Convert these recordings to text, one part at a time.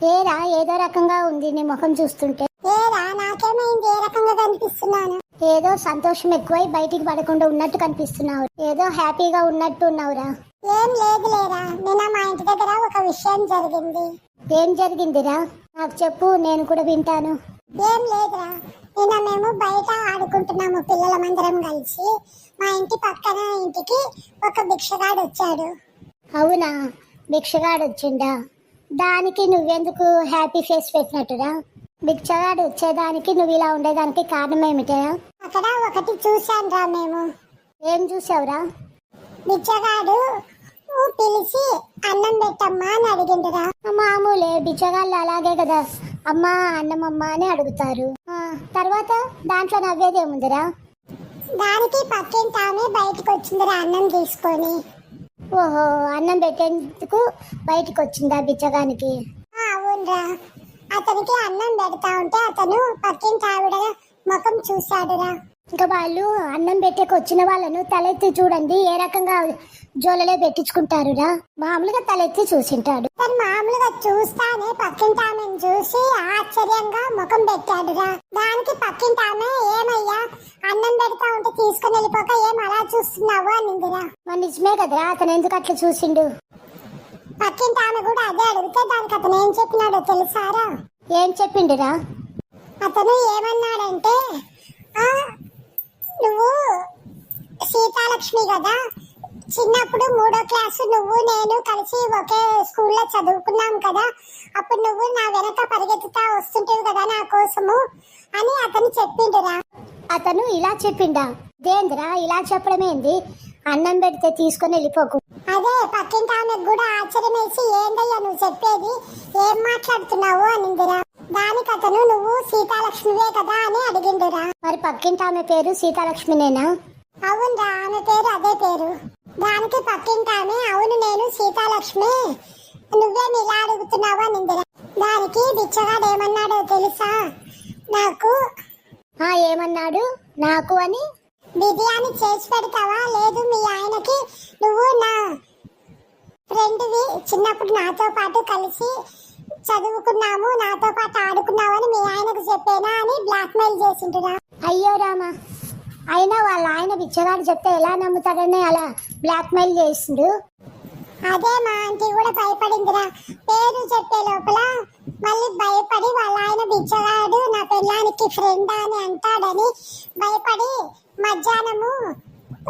ఏరా ఏదో రకంగా ఉంది నీ ముఖం చూస్తుంటే. ఏరా నాకేమైంది? ఏ రకంగా కనిపిస్తున్నాను? ఏదో సంతోషం ఎక్కువై బయటికి పడకుండా ఉన్నట్టు కనిపిస్తున్నావు. ఏదో హ్యాపీగా ఉన్నట్టు ఉన్నావురా. ఏం లేదు లేరా, నిన్న మా ఇంటి దగ్గర ఒక విషయం జరిగింది. ఏం జరిగిందిరా? నాకు చెప్పు, నేను కూడా వింటాను. ఏం లేదురా, నిన్న మేము బయట ఆడుకుంటున్నాము పిల్లలమందరం కలిసి. మా ఇంటి పక్కన ఇంటికి ఒక భిక్షగాడు వచ్చాడు. అవునా, భిక్షగాడు వచ్చిండా? దానికి నువ్వెందుకు హ్యాపీ ఫేస్ పెట్టినట్టురా? భిక్షగాడు వచ్చేదానికి నువ్వు ఇలా ఉండేదానికి కారణం ఏమిటా? అక్కడ ఒకటి చూశానురా మేము. ఏం చూసావురా? బిచ్చగాడు పిలిచి అన్నం పెట్టమ్మా అని అడిగిండురా. మామూలే, బిచ్చగాళ్ళు అలాగే కదా, అమ్మా అన్నమమ్మా అని అడుగుతారు. తర్వాత దాంట్లో నవ్వేదేముందిరా? దానికి పక్కింటి ఆమె బయటకు వచ్చిందిరా అన్నం తీసుకొని. ఓహో, అన్నం పెట్టేందుకు బయటకు వచ్చిందా బిచ్చగానికి? అవునరా, అతనికి అన్నం పెడతా ఉంటే అతను పక్కింటి ఆవిడ ముఖం చూశాడురా. ఇంకా వాళ్ళు అన్నం పెట్టేకి వచ్చిన వాళ్ళను తలెత్తి చూడండి ఏ రకంగా జోలలే పెట్టించుకుంటారురా. మామూలుగా తలెత్తి చూసింటాడు. తను మామూలుగా చూస్తానే పక్కింటి ఆమెను చూసి ఆశ్చర్యంగా ముఖం పెట్టాడురా. దానికి పక్కింటి ఆమె ఏమయ్యా అన్నం పెడతా ఉంటే తీసుకుని వెళ్ళిపోక ఏం అలా చూస్తున్నావు అనిందిరా. మరి నిజమే కదరా, అతను ఎందుకు అట్లా చూసిండు? పక్కింటి ఆమె కూడా అదే అడిగితే దానికి అతను ఏం చెప్పినాడో తెలుసారా? ఏం చెప్పిండురా? అతను ఏమన్నాడంటే, నువ్వు సీతాలక్ష్మి కదా, చిన్నప్పుడు 3వ క్లాసు నువ్వు నేను కలిసి ఒకే స్కూల్లో చదువుకున్నాం కదా, అప్పుడు నువ్వు నా వెనక పరిగెత్తుతా వస్తుంటేవి కదా నా కోసము అని అతను చెప్పిండురా. అతను ఇలా చెప్పిండా? దేంద్రా ఇలా చెప్పడమేంది? అన్నం పెడితే తీసుకొని వెళ్ళిపోకు. అదే పక్కింటి ఆమెకు కూడా ఆశ్చర్యం వేసి, ఏందయ్యా నువ్వు చెప్పేది, ఏం మాట్లాడుతున్నావు అనిందిరా. దానికి అతను నువ్వు సీతాలక్ష్మివే కదా అని అడిగిండురా. మరి పక్కింటి ఆమె పేరు సీతాలక్ష్మినేనా? అవునరా, ఆమె పేరు అదే పేరు. దానికి పక్కింటి ఆమె, అవును నేను సీతాలక్ష్మి, నువ్వేమి ఇలా అడుగుతున్నావు అనిందిరా. దానికి బిచ్చగాడు ఏమన్నాడో తెలుసా? ఏమన్నాడు నాకు అని? బిర్యానీ చేసి పెడతావా? లేదు మీ ఆయనకి, నువ్వు నా ఫ్రెండ్వి, చిన్నప్పుడు నాతో పాటు కలిసి చదువుకున్నాము, నాతో పాటు ఆడుకున్నావు అని మీ ఆయనకు చెప్పేనా అని బ్లాక్ మెయిల్ చేసింటురా. అయ్యో రామా, అయినా వాళ్ళ ఆయన బిచ్చగాడు చెప్తే ఎలా నమ్ముతాడని అలా బ్లాక్ మెయిల్ చేసిండు. అదే మా ఆంటీ కూడా భయపడిందిరా. పేరు చెప్పే లోపల మళ్ళీ భయపడి వాళ్ళ ఆయన బిచ్చగాడు నా పిల్లానికి ఫ్రెండ్ అని అంటాడని భయపడి మధ్యాహ్నము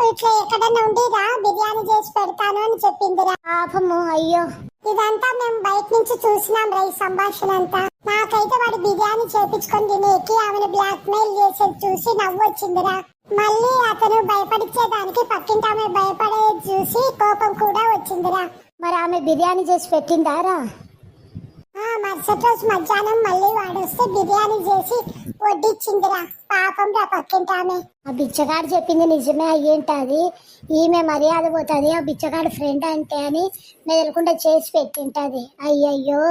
ఇట్లా ఎక్కడన్నా ఉండిరా బిర్యానీ చేసి పెడతాను అని చెప్పిందిరా. పాపము, అయ్యో. ఇదంతా మేము బయట నుంచి చూసినాం రా, ఈ సంభాషణ అంతా. నాకైతే వాడు బిర్యానీ చేపించుకొని తినేకి ఆమెను బ్లాక్ మెయిల్ చేసేది చూసి నవ్వు వచ్చిందిరా. మళ్ళీ అతను భయపడిచ్చేదానికి పక్కింటి ఆమె భయపడేది చూసి కోపం కూడా వచ్చిందిరా. మరి ఆమె బిర్యానీ చేసి పెట్టిందారా? మరుసటి రోజు మధ్యాహ్నం మళ్ళీ వాడు వస్తే బిర్యానీ చేసి వడ్డిచ్చిందిరా. పాపం రా పక్కింటి ఆమె. ఆ బిచ్చగాడు చెప్పింది నిజమే అయ్యేంటది. ఈమె మర్యాద పోతుంది, ఆ బిచ్చగాడు ఫ్రెండ్ అంటే అని మెదలకుండా చేసి పెట్టింటది. అయ్యయ్యో.